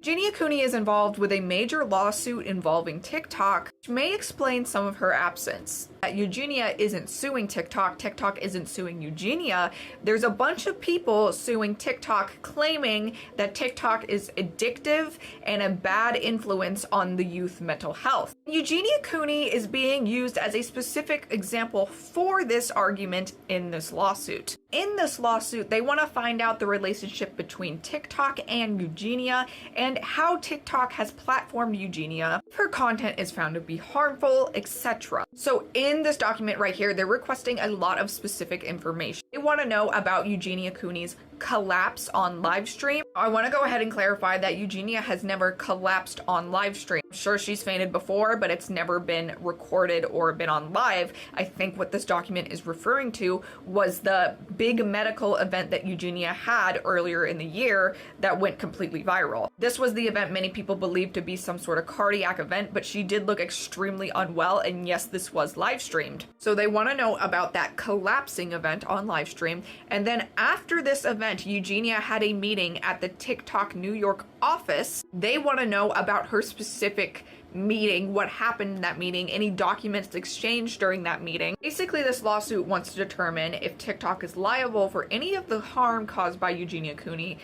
Eugenia Cooney is involved with a major lawsuit involving TikTok, which may explain some of her absence. That Eugenia isn't suing TikTok, TikTok isn't suing Eugenia. There's a bunch of people suing TikTok claiming that TikTok is addictive and a bad influence on the youth mental health. Eugenia Cooney is being used as a specific example for this argument in this lawsuit. In this lawsuit, they want to find out the relationship between TikTok and Eugenia and how TikTok has platformed Eugenia, if her content is found to be harmful, etc. So in this document right here, they're requesting a lot of specific information. They want to know about Eugenia Cooney's collapse on live stream. I want to go ahead and clarify that Eugenia has never collapsed on live stream. I'm sure she's fainted before, but it's never been recorded or been on live. I think what this document is referring to was the big medical event that Eugenia had earlier in the year that went completely viral. This was the event many people believed to be some sort of cardiac event, but she did look extremely unwell, and yes, this was live streamed. So they want to know about that collapsing event on live stream, and then after this event, Eugenia had a meeting at the TikTok New York office. They want to know about her specific meeting, what happened in that meeting, any documents exchanged during that meeting. Basically, this lawsuit wants to determine if TikTok is liable for any of the harm caused by Eugenia Cooney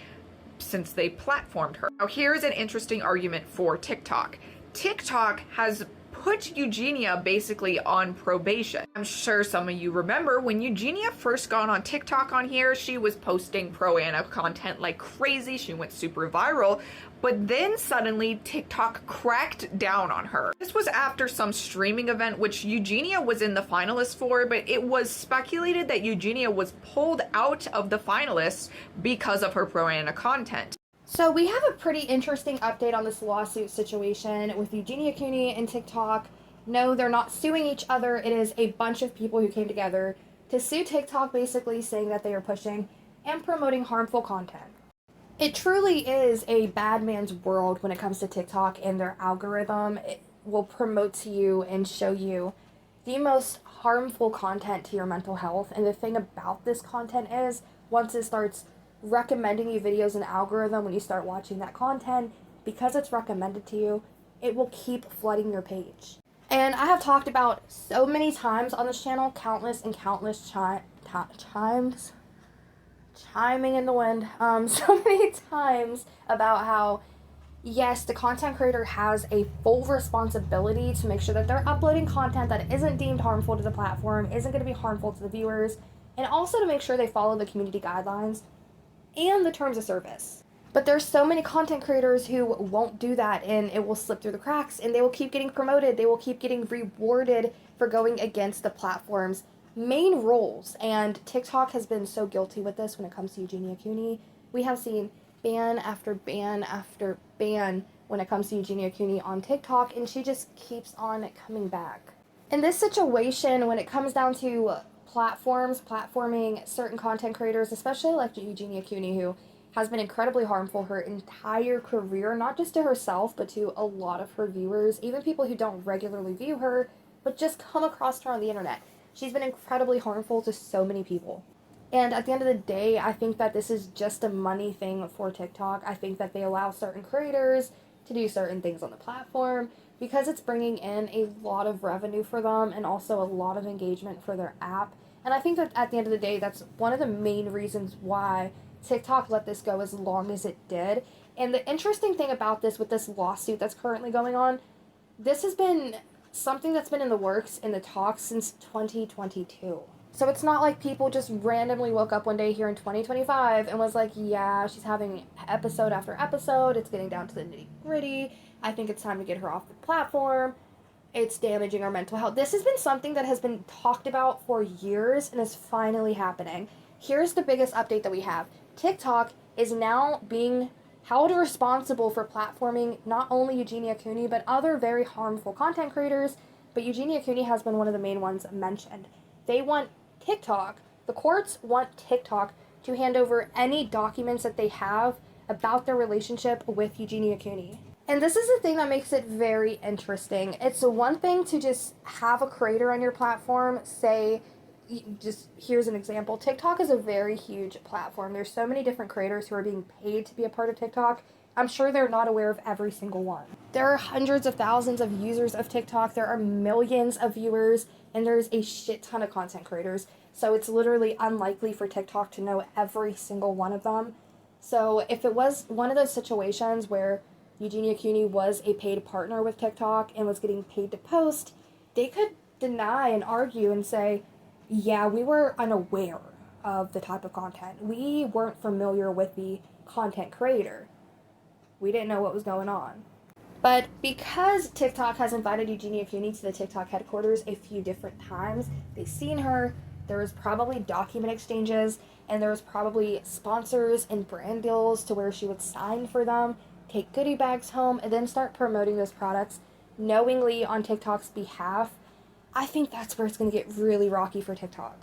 since they platformed her. Now, here's an interesting argument for TikTok. TikTok has put Eugenia basically on probation. I'm sure some of you remember when Eugenia first got on TikTok on here, she was posting pro-Anna content like crazy. She went super viral, but then suddenly TikTok cracked down on her. This was after some streaming event which Eugenia was in the finalists for, but it was speculated that Eugenia was pulled out of the finalists because of her pro-Anna content. So we have a pretty interesting update on this lawsuit situation with Eugenia Cooney and TikTok. No, they're not suing each other. It is a bunch of people who came together to sue TikTok, basically saying that they are pushing and promoting harmful content. It truly is a bad man's world when it comes to TikTok and their algorithm. It will promote to you and show you the most harmful content to your mental health. And the thing about this content is, once it starts recommending you videos in the algorithm, when you start watching that content, because it's recommended to you, it will keep flooding your page. And I have talked about so many times on this channel, countless and countless times, chiming in the wind, so many times about how, yes, the content creator has a full responsibility to make sure that they're uploading content that isn't deemed harmful to the platform, isn't going to be harmful to the viewers, and also to make sure they follow the community guidelines and the terms of service. But there's so many content creators who won't do that, and it will slip through the cracks, and they will keep getting promoted, they will keep getting rewarded for going against the platform's main rules. And TikTok has been so guilty with this when it comes to Eugenia Cooney. We have seen ban after ban after ban when it comes to Eugenia Cooney on TikTok, and she just keeps on coming back. In this situation, when it comes down to platforms platforming certain content creators, especially like Eugenia Cooney, who has been incredibly harmful her entire career, not just to herself, but to a lot of her viewers, even people who don't regularly view her, but just come across her on the internet. She's been incredibly harmful to so many people. And at the end of the day, I think that this is just a money thing for TikTok. I think that they allow certain creators to do certain things on the platform because it's bringing in a lot of revenue for them and also a lot of engagement for their app. And I think that at the end of the day, that's one of the main reasons why TikTok let this go as long as it did. And the interesting thing about this, with this lawsuit that's currently going on, this has been something that's been in the works, in the talks, since 2022. So it's not like people just randomly woke up one day here in 2025 and was like, yeah, she's having episode after episode, it's getting down to the nitty-gritty, I think it's time to get her off the platform, it's damaging our mental health. This has been something that has been talked about for years and is finally happening. Here's the biggest update that we have. TikTok is now being held responsible for platforming not only Eugenia Cooney, but other very harmful content creators, but Eugenia Cooney has been one of the main ones mentioned. They want TikTok, the courts want TikTok to hand over any documents that they have about their relationship with Eugenia Cooney. And this is the thing that makes it very interesting. It's one thing to just have a creator on your platform say, just here's an example. TikTok is a very huge platform. There's so many different creators who are being paid to be a part of TikTok. I'm sure they're not aware of every single one. There are hundreds of thousands of users of TikTok. There are millions of viewers, and there's a shit ton of content creators. So it's literally unlikely for TikTok to know every single one of them. So if it was one of those situations where Eugenia Cooney was a paid partner with TikTok and was getting paid to post, they could deny and argue and say, yeah, we were unaware of the type of content. We weren't familiar with the content creator. We didn't know what was going on. But because TikTok has invited Eugenia Cooney to the TikTok headquarters a few different times, they've seen her, there was probably document exchanges, and there was probably sponsors and brand deals to where she would sign for them, take goodie bags home, and then start promoting those products knowingly on TikTok's behalf. I think that's where it's going to get really rocky for TikTok.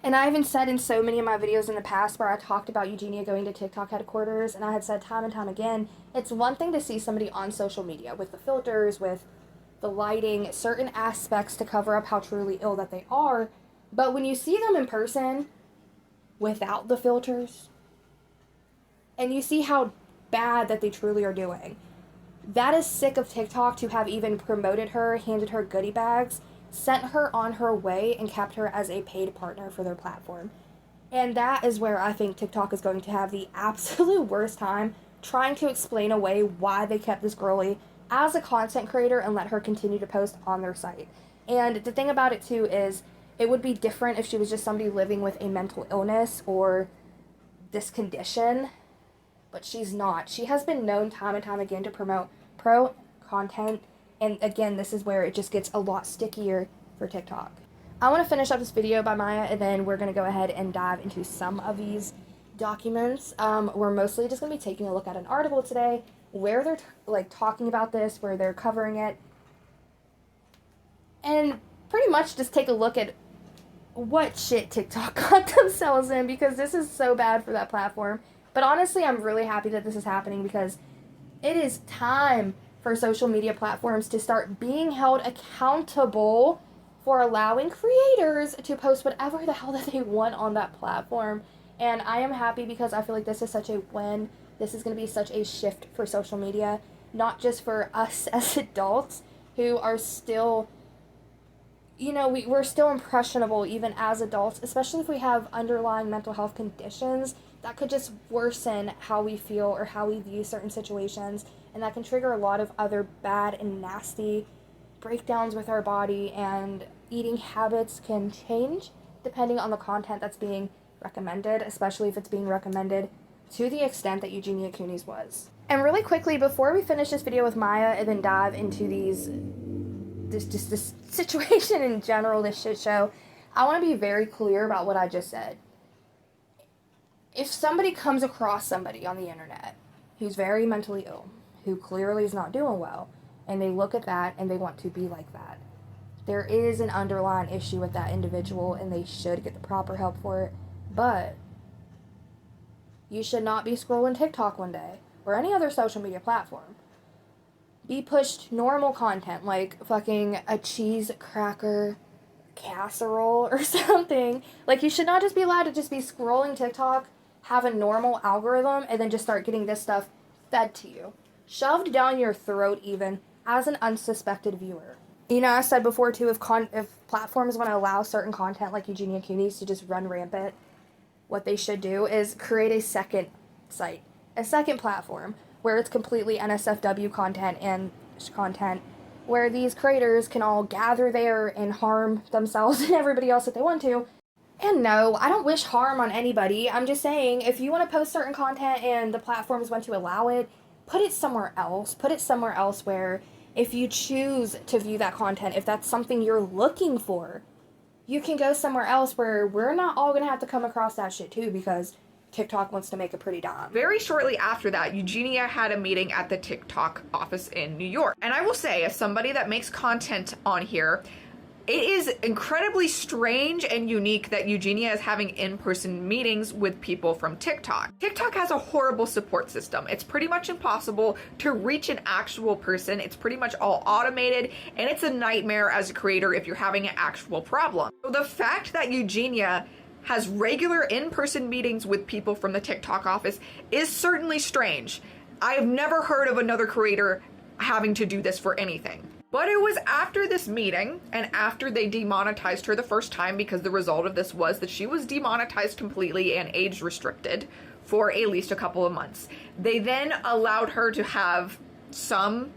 And I even said in so many of my videos in the past where I talked about Eugenia going to TikTok headquarters, and I had said time and time again, it's one thing to see somebody on social media with the filters, with the lighting, certain aspects to cover up how truly ill that they are, but when you see them in person without the filters, and you see how bad that they truly are doing, that is sick of TikTok to have even promoted her, handed her goodie bags, sent her on her way, and kept her as a paid partner for their platform. And that is where I think TikTok is going to have the absolute worst time trying to explain away why they kept this girlie as a content creator and let her continue to post on their site. And the thing about it too is it would be different if she was just somebody living with a mental illness or this condition, but she's not. She has been known time and time again to promote pro content. And again, this is where it just gets a lot stickier for TikTok. I want to finish up this video by Maya, and then we're going to go ahead and dive into some of these documents. We're mostly just going to be taking a look at an article today where they're talking about this, where they're covering it, and pretty much just take a look at what shit TikTok got themselves in, because this is so bad for that platform. But honestly, I'm really happy that this is happening, because it is time for social media platforms to start being held accountable for allowing creators to post whatever the hell that they want on that platform. And I am happy because I feel like this is such a win. This is going to be such a shift for social media, not just for us as adults who are still, we're still impressionable even as adults, especially if we have underlying mental health conditions that could just worsen how we feel or how we view certain situations. And that can trigger a lot of other bad and nasty breakdowns with our body, and eating habits can change depending on the content that's being recommended, especially if it's being recommended to the extent that Eugenia Cooney's was. And really quickly, before we finish this video with Maya and then dive into this situation in general, this shit show, I want to be very clear about what I just said. If somebody comes across somebody on the internet who's very mentally ill, who clearly is not doing well, and they look at that and they want to be like that, there is an underlying issue with that individual, and they should get the proper help for it. But you should not be scrolling TikTok one day or any other social media platform, be pushed normal content like fucking a cheese cracker casserole or something. Like, you should not just be allowed to just be scrolling TikTok, have a normal algorithm, and then just start getting this stuff fed to you, shoved down your throat even, as an unsuspected viewer. I said before too, if platforms want to allow certain content like Eugenia Cooney's to just run rampant, what they should do is create a second site, a second platform, where it's completely NSFW content and content, where these creators can all gather there and harm themselves and everybody else that they want to. And no, I don't wish harm on anybody. I'm just saying, if you want to post certain content and the platforms want to allow it, put it somewhere else. Put it somewhere else where if you choose to view that content, if that's something you're looking for, you can go somewhere else where we're not all going to have to come across that shit too, because TikTok wants to make a pretty dime. Very shortly after that, Eugenia had a meeting at the TikTok office in New York. And I will say, as somebody that makes content on here, it is incredibly strange and unique that Eugenia is having in-person meetings with people from TikTok. TikTok has a horrible support system. It's pretty much impossible to reach an actual person. It's pretty much all automated, and it's a nightmare as a creator if you're having an actual problem. So the fact that Eugenia has regular in-person meetings with people from the TikTok office is certainly strange. I have never heard of another creator having to do this for anything. But it was after this meeting and after they demonetized her the first time, because the result of this was that she was demonetized completely and age restricted for at least a couple of months. They then allowed her to have some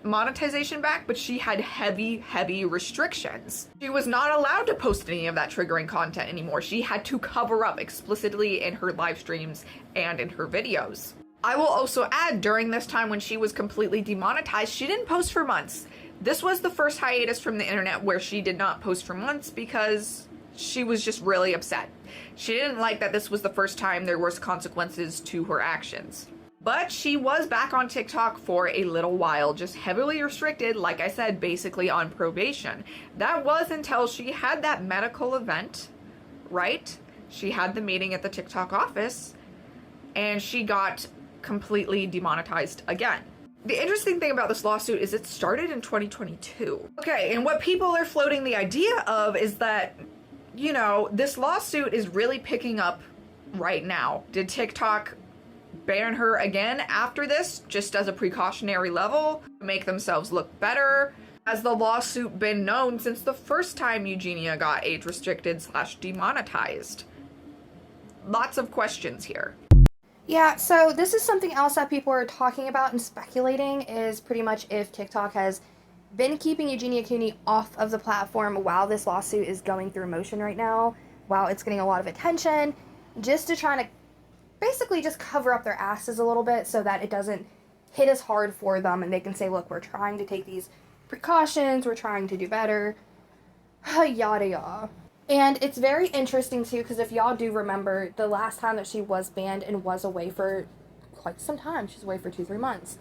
monetization back, but she had heavy restrictions. She was not allowed to post any of that triggering content anymore. She had to cover up explicitly in her live streams and in her videos. I will also add, during this time when she was completely demonetized, she didn't post for months. This was the first hiatus from the internet where she did not post for months because she was just really upset. She didn't like that this was the first time there was consequences to her actions. But she was back on TikTok for a little while, just heavily restricted, like I said, basically on probation. That was until she had that medical event, right? She had the meeting at the TikTok office, and she got completely demonetized again. The interesting thing about this lawsuit is it started in 2022. Okay, and what people are floating the idea of is that, you know, this lawsuit is really picking up right now. Did TikTok ban her again after this, just as a precautionary level, make themselves look better? Has the lawsuit been known since the first time Eugenia got age restricted / demonetized? Lots of questions here. Yeah, so this is something else that people are talking about and speculating, is pretty much if TikTok has been keeping Eugenia Cooney off of the platform while this lawsuit is going through motion right now, while it's getting a lot of attention, just to try to basically just cover up their asses a little bit so that it doesn't hit as hard for them and they can say, look, we're trying to take these precautions, we're trying to do better, yada yada. And it's very interesting too, because if y'all do remember, the last time that she was banned and was away for quite some time, she was away for 2-3 months,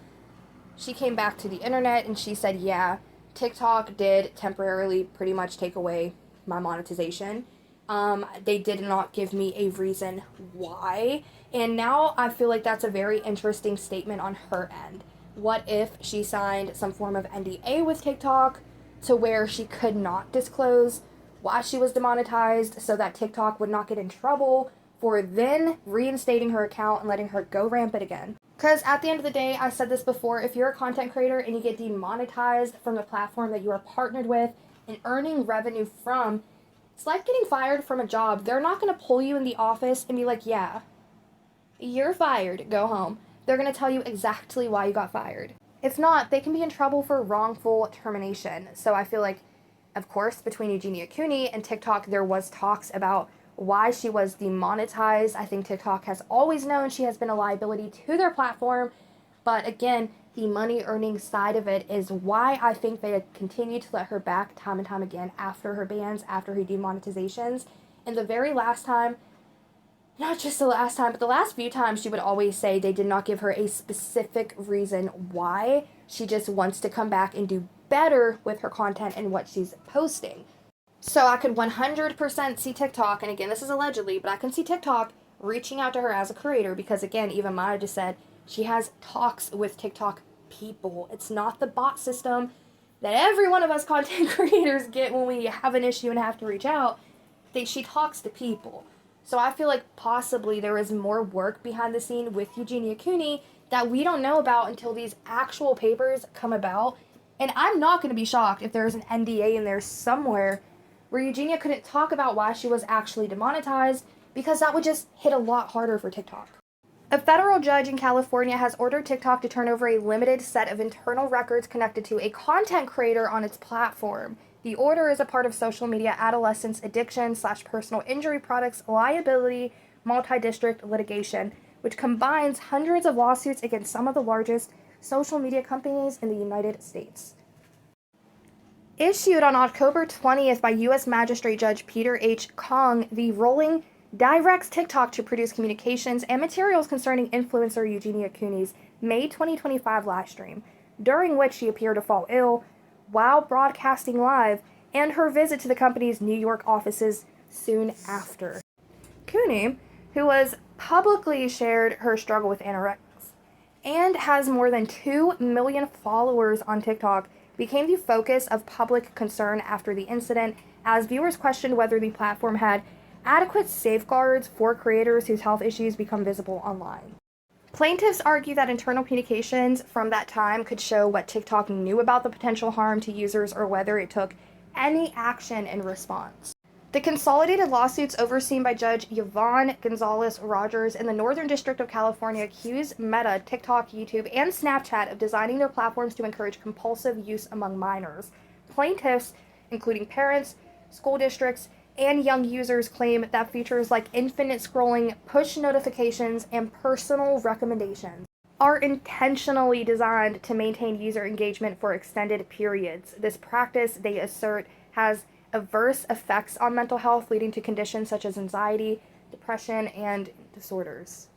she came back to the internet and she said, yeah, TikTok did temporarily pretty much take away my monetization. They did not give me a reason why. And now I feel like that's a very interesting statement on her end. What if she signed some form of NDA with TikTok to where she could not disclose why she was demonetized, so that TikTok would not get in trouble for then reinstating her account and letting her go rampant again? Because at the end of the day, I said this before, if you're a content creator and you get demonetized from the platform that you are partnered with and earning revenue from, it's like getting fired from a job. They're not going to pull you in the office and be like, yeah, you're fired, go home. They're going to tell you exactly why you got fired. If not, they can be in trouble for wrongful termination. So I feel like, of course, between Eugenia Cooney and TikTok, there was talks about why she was demonetized. I think TikTok has always known she has been a liability to their platform. But again, the money earning side of it is why I think they continue to let her back time and time again after her bans, after her demonetizations. And the very last time, not just the last time, but the last few times, she would always say they did not give her a specific reason why. She just wants to come back and do better with her content and what she's posting. So I could 100% see TikTok, and again, this is allegedly, but I can see TikTok reaching out to her as a creator because, again, even Maya just said she has talks with TikTok people. It's not the bot system that every one of us content creators get when we have an issue and have to reach out. She talks to people. So I feel like possibly there is more work behind the scene with Eugenia Cooney that we don't know about until these actual papers come about. And I'm not going to be shocked if there's an NDA in there somewhere where Eugenia couldn't talk about why she was actually demonetized, because that would just hit a lot harder for TikTok. A federal judge in California has ordered TikTok to turn over a limited set of internal records connected to a content creator on its platform. The order is a part of social media adolescence addiction / personal injury products liability multi-district litigation, which combines hundreds of lawsuits against some of the largest social media companies in the United States. Issued on October 20th by U.S. Magistrate Judge Peter H. Kong, the ruling directs TikTok to produce communications and materials concerning influencer Eugenia Cooney's May 2025 live stream, during which she appeared to fall ill while broadcasting live, and her visit to the company's New York offices soon after. Cooney, who has publicly shared her struggle with anorexia and has more than 2 million followers on TikTok, became the focus of public concern after the incident, as viewers questioned whether the platform had adequate safeguards for creators whose health issues become visible online. Plaintiffs argue that internal communications from that time could show what TikTok knew about the potential harm to users or whether it took any action in response. The consolidated lawsuits overseen by Judge Yvonne Gonzalez Rogers in the Northern District of California accuse Meta, TikTok, YouTube, and Snapchat of designing their platforms to encourage compulsive use among minors. Plaintiffs, including parents, school districts, and young users, claim that features like infinite scrolling, push notifications, and personal recommendations are intentionally designed to maintain user engagement for extended periods. This practice, they assert, has adverse effects on mental health, leading to conditions such as anxiety, depression, and disorders.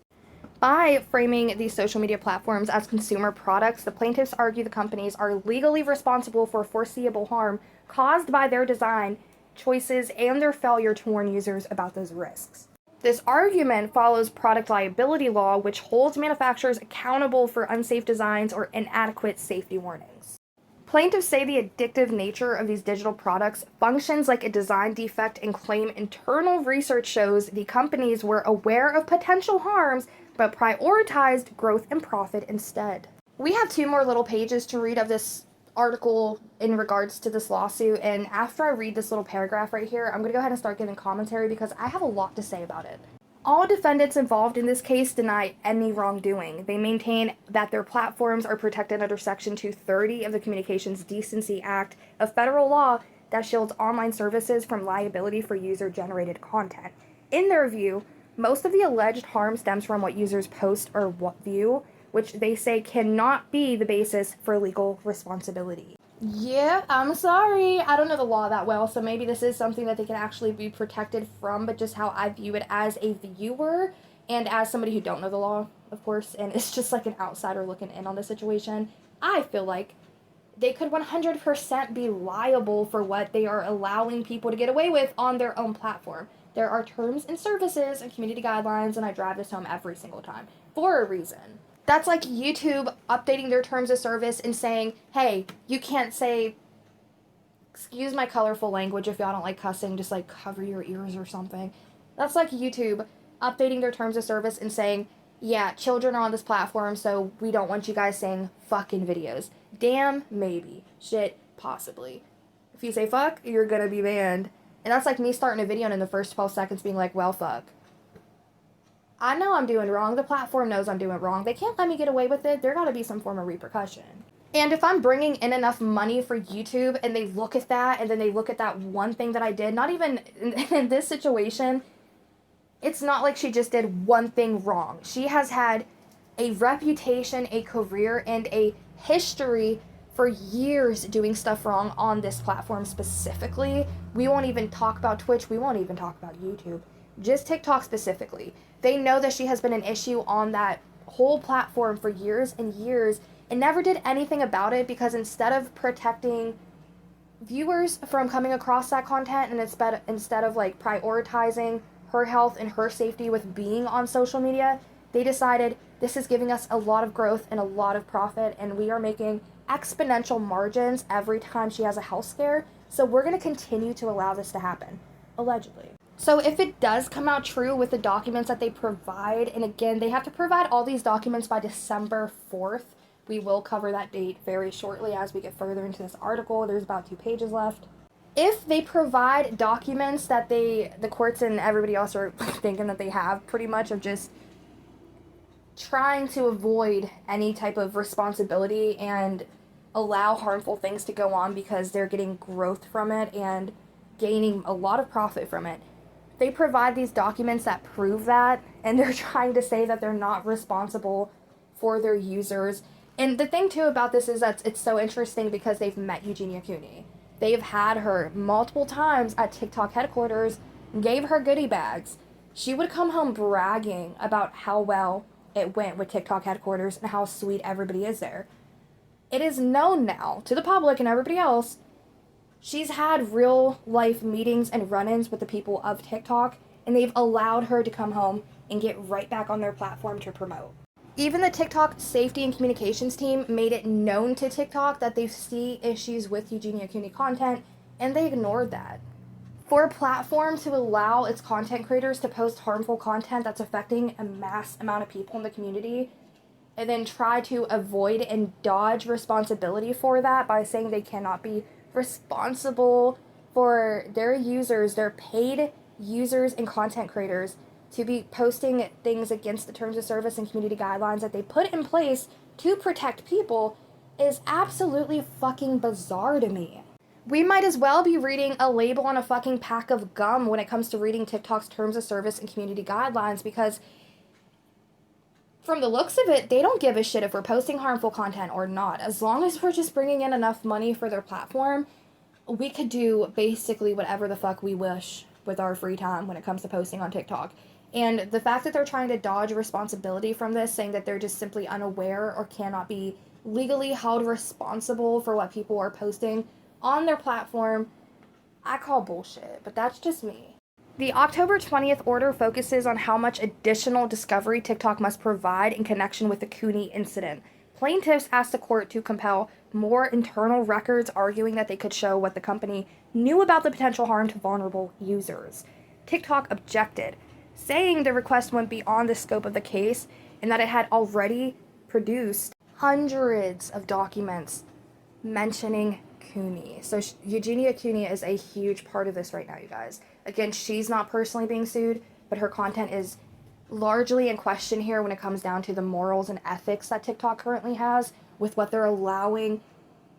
By framing these social media platforms as consumer products, the plaintiffs argue the companies are legally responsible for foreseeable harm caused by their design choices and their failure to warn users about those risks. This argument follows product liability law, which holds manufacturers accountable for unsafe designs or inadequate safety warnings. Plaintiffs say the addictive nature of these digital products functions like a design defect and claim internal research shows the companies were aware of potential harms but prioritized growth and profit instead. We have 2 more little pages to read of this article in regards to this lawsuit, and after I read this little paragraph right here, I'm going to go ahead and start giving commentary because I have a lot to say about it. All defendants involved in this case deny any wrongdoing. They maintain that their platforms are protected under Section 230 of the Communications Decency Act, a federal law that shields online services from liability for user-generated content. In their view, most of the alleged harm stems from what users post or view, which they say cannot be the basis for legal responsibility. Yeah, I'm sorry. I don't know the law that well, so maybe this is something that they can actually be protected from, but just how I view it as a viewer and as somebody who don't know the law, of course, and it's just like an outsider looking in on the situation, I feel like they could 100% be liable for what they are allowing people to get away with on their own platform. There are terms and services and community guidelines, and I drive this home every single time for a reason. That's like YouTube updating their terms of service and saying, hey, you can't say, excuse my colorful language if y'all don't like cussing, just like cover your ears or something. That's like YouTube updating their terms of service and saying, yeah, children are on this platform, so we don't want you guys saying fucking videos. Damn, maybe. Shit, possibly. If you say fuck, you're gonna be banned. And that's like me starting a video and in the first 12 seconds being like, well, fuck. I know I'm doing wrong. The platform knows I'm doing wrong. They can't let me get away with it. There gotta be some form of repercussion. And if I'm bringing in enough money for YouTube and they look at that and then they look at that one thing that I did, not even in this situation, it's not like she just did one thing wrong. She has had a reputation, a career, and a history for years doing stuff wrong on this platform specifically. We won't even talk about Twitch. We won't even talk about YouTube. Just TikTok specifically. They know that she has been an issue on that whole platform for years and years and never did anything about it because instead of protecting viewers from coming across that content and instead of like prioritizing her health and her safety with being on social media, they decided this is giving us a lot of growth and a lot of profit and we are making exponential margins every time she has a health scare, so we're going to continue to allow this to happen, allegedly. So if it does come out true with the documents that they provide, and again, they have to provide all these documents by December 4th, we will cover that date very shortly as we get further into this article. There's about 2 pages left. If they provide documents that the courts and everybody else are thinking that they have pretty much of just trying to avoid any type of responsibility and allow harmful things to go on because they're getting growth from it and gaining a lot of profit from it. They provide these documents that prove that, and they're trying to say that they're not responsible for their users. And the thing, too, about this is that it's so interesting because they've met Eugenia Cooney. They've had her multiple times at TikTok headquarters, gave her goodie bags. She would come home bragging about how well it went with TikTok headquarters and how sweet everybody is there. It is known now to the public and everybody else she's had real life meetings and run-ins with the people of TikTok, and they've allowed her to come home and get right back on their platform to promote. Even the TikTok safety and communications team made it known to TikTok that they see issues with Eugenia Cooney content, and they ignored that. For a platform to allow its content creators to post harmful content that's affecting a mass amount of people in the community, and then try to avoid and dodge responsibility for that by saying they cannot be responsible for their users, their paid users and content creators, to be posting things against the terms of service and community guidelines that they put in place to protect people is absolutely fucking bizarre to me. We might as well be reading a label on a fucking pack of gum when it comes to reading TikTok's terms of service and community guidelines, because from the looks of it, they don't give a shit if we're posting harmful content or not. As long as we're just bringing in enough money for their platform, we could do basically whatever the fuck we wish with our free time when it comes to posting on TikTok. And the fact that they're trying to dodge responsibility from this, saying that they're just simply unaware or cannot be legally held responsible for what people are posting on their platform, I call bullshit, but that's just me. The October 20th order focuses on how much additional discovery TikTok must provide in connection with the Cooney incident. Plaintiffs asked the court to compel more internal records, arguing that they could show what the company knew about the potential harm to vulnerable users. TikTok objected, saying the request went beyond the scope of the case and that it had already produced hundreds of documents mentioning Cooney. So Eugenia Cooney is a huge part of this right now, you guys. Again, she's not personally being sued, but her content is largely in question here when it comes down to the morals and ethics that TikTok currently has with what they're allowing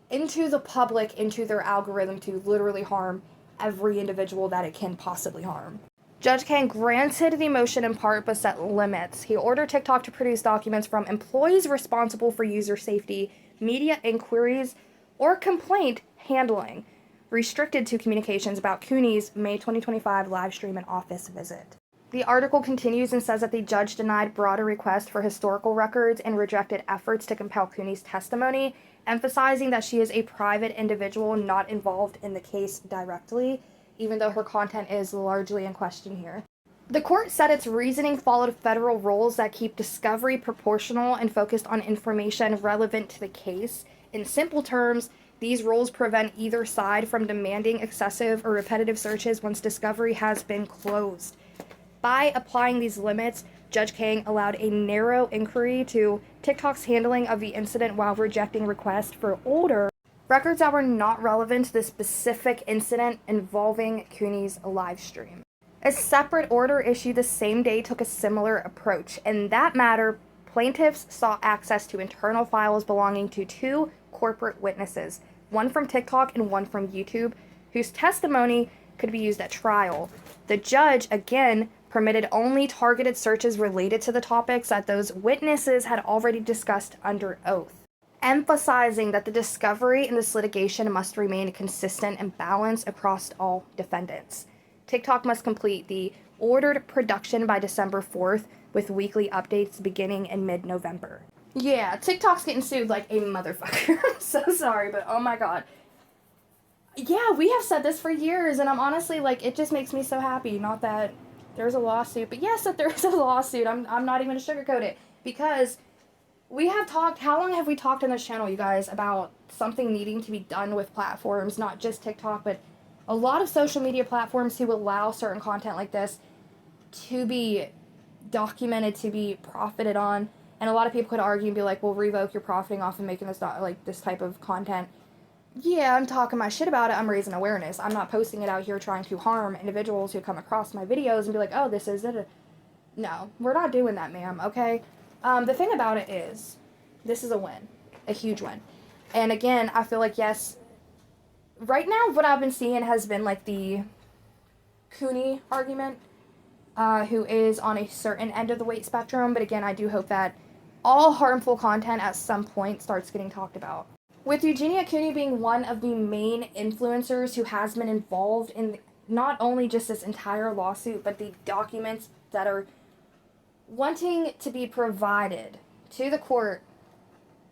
into the public, into their algorithm, to literally harm every individual that it can possibly harm. Judge Kang granted the motion in part but set limits. He ordered TikTok to produce documents from employees responsible for user safety, media inquiries, or complaint handling, restricted to communications about Cooney's May 2025 live stream and office visit. The article continues and says that the judge denied broader requests for historical records and rejected efforts to compel Cooney's testimony, emphasizing that she is a private individual not involved in the case directly, even though her content is largely in question here. The court said its reasoning followed federal rules that keep discovery proportional and focused on information relevant to the case. In simple terms, these rules prevent either side from demanding excessive or repetitive searches once discovery has been closed. By applying these limits, Judge Kang allowed a narrow inquiry to TikTok's handling of the incident while rejecting requests for older records that were not relevant to the specific incident involving Cooney's live stream. A separate order issued the same day took a similar approach. In that matter, plaintiffs sought access to internal files belonging to two corporate witnesses, one from TikTok and one from YouTube, whose testimony could be used at trial. The judge, again, permitted only targeted searches related to the topics that those witnesses had already discussed under oath, emphasizing that the discovery in this litigation must remain consistent and balanced across all defendants. TikTok must complete the ordered production by December 4th, with weekly updates beginning in mid-November. Yeah, TikTok's getting sued like a motherfucker. I'm so sorry, but oh my god. Yeah, we have said this for years, and I'm honestly, like, it just makes me so happy. Not that there's a lawsuit, but yes, that there's a lawsuit. I'm not even going to sugarcoat it, because we have talked, how long have we talked on this channel, you guys, about something needing to be done with platforms, not just TikTok, but a lot of social media platforms who allow certain content like this to be documented, to be profited on. And a lot of people could argue and be like, well, revoke, you're profiting off of making this, like, this type of content. Yeah, I'm talking my shit about it. I'm raising awareness. I'm not posting it out here trying to harm individuals who come across my videos and be like, oh, this is it. No, we're not doing that, ma'am, okay? The thing about it is, this is a win. A huge win. And again, I feel like, yes, right now what I've been seeing has been like the Cooney argument, who is on a certain end of the weight spectrum. But again, I do hope that all harmful content at some point starts getting talked about. With Eugenia Cooney being one of the main influencers who has been involved in not only just this entire lawsuit, but the documents that are wanting to be provided to the court,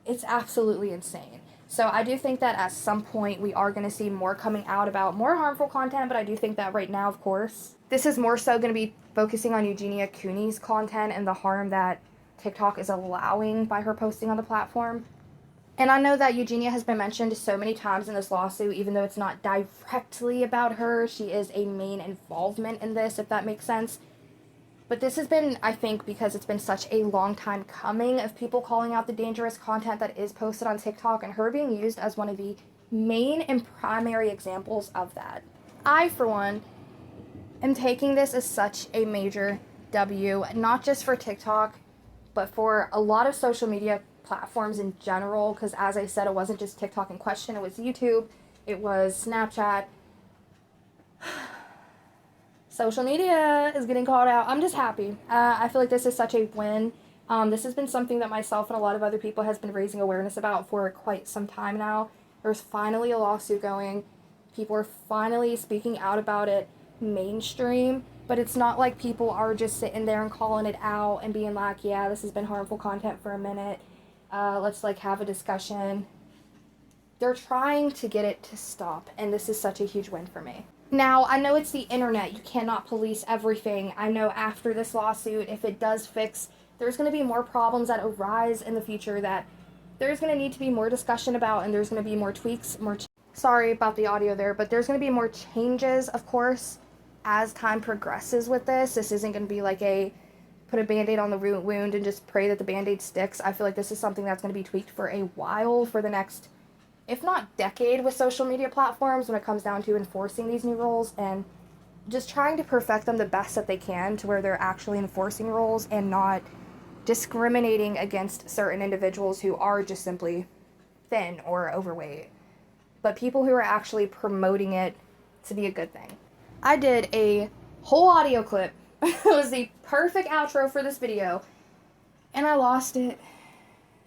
it's absolutely insane. So I do think that at some point we are going to see more coming out about more harmful content, but I do think that right now, of course, this is more so going to be focusing on Eugenia Cooney's content and the harm that TikTok is allowing by her posting on the platform. And I know that Eugenia has been mentioned so many times in this lawsuit, even though it's not directly about her. She is a main involvement in this, if that makes sense. But this has been, I think, because it's been such a long time coming of people calling out the dangerous content that is posted on TikTok, and her being used as one of the main and primary examples of that. I, for one, am taking this as such a major W, not just for TikTok, but for a lot of social media platforms in general, because as I said, it wasn't just TikTok in question, it was YouTube, it was Snapchat. Social media is getting called out. I'm just happy. I feel like this is such a win. This has been something that myself and a lot of other people has been raising awareness about for quite some time now. There's finally a lawsuit going. People are finally speaking out about it mainstream, but it's not like people are just sitting there and calling it out and being like, yeah, this has been harmful content for a minute. Let's like have a discussion. They're trying to get it to stop, and this is such a huge win for me. Now, I know it's the internet. You cannot police everything. I know after this lawsuit, if it does fix, there's going to be more problems that arise in the future that there's going to need to be more discussion about, and there's going to be more tweaks, sorry about the audio there, but there's going to be more changes, of course, as time progresses with this. This isn't going to be like a put a band-aid on the wound and just pray that the band-aid sticks. I feel like this is something that's going to be tweaked for a while, for the next, if not decade, with social media platforms when it comes down to enforcing these new rules and just trying to perfect them the best that they can to where they're actually enforcing rules and not discriminating against certain individuals who are just simply thin or overweight, but people who are actually promoting it to be a good thing. I did a whole audio clip. It was the perfect outro for this video, and I lost it.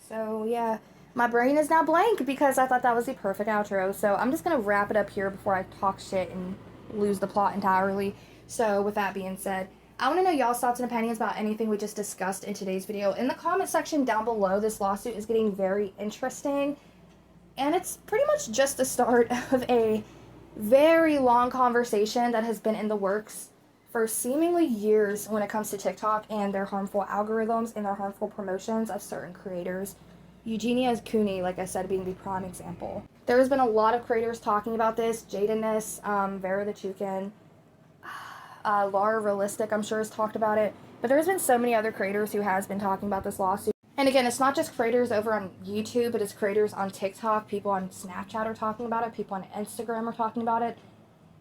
So yeah, my brain is now blank because I thought that was the perfect outro. So I'm just gonna wrap it up here before I talk shit and lose the plot entirely. So with that being said, I want to know y'all's thoughts and opinions about anything we just discussed in today's video. In the comment section down below, this lawsuit is getting very interesting. And it's pretty much just the start of a very long conversation that has been in the works for seemingly years when it comes to TikTok and their harmful algorithms and their harmful promotions of certain creators. Eugenia Cooney, like I said, being the prime example. There's been a lot of creators talking about this. Jadeness, Vera the Chukin, Laura Realistic, I'm sure, has talked about it. But there's been so many other creators who has been talking about this lawsuit. And again, it's not just creators over on YouTube, but it's creators on TikTok. People on Snapchat are talking about it. People on Instagram are talking about it.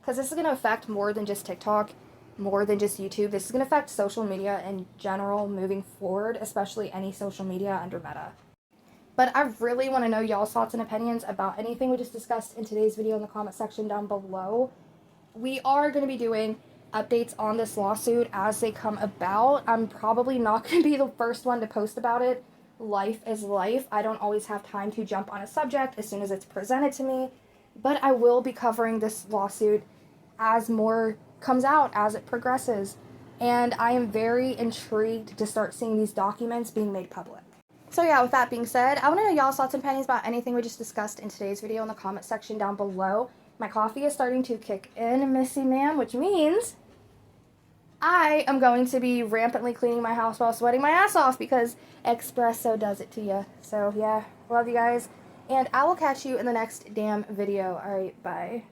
Because this is going to affect more than just TikTok, more than just YouTube. This is going to affect social media in general moving forward, especially any social media under Meta. But I really want to know y'all's thoughts and opinions about anything we just discussed in today's video in the comment section down below. We are going to be doing updates on this lawsuit as they come about. I'm probably not going to be the first one to post about it. Life is life. I don't always have time to jump on a subject as soon as it's presented to me, but I will be covering this lawsuit as more comes out, as it progresses, and I am very intrigued to start seeing these documents being made public. So yeah, with that being said, I want to know y'all's thoughts and opinions about anything we just discussed in today's video in the comment section down below. My coffee is starting to kick in, Missy ma'am, which means I am going to be rampantly cleaning my house while sweating my ass off because espresso does it to you. So yeah, love you guys, and I will catch you in the next damn video. Alright, bye.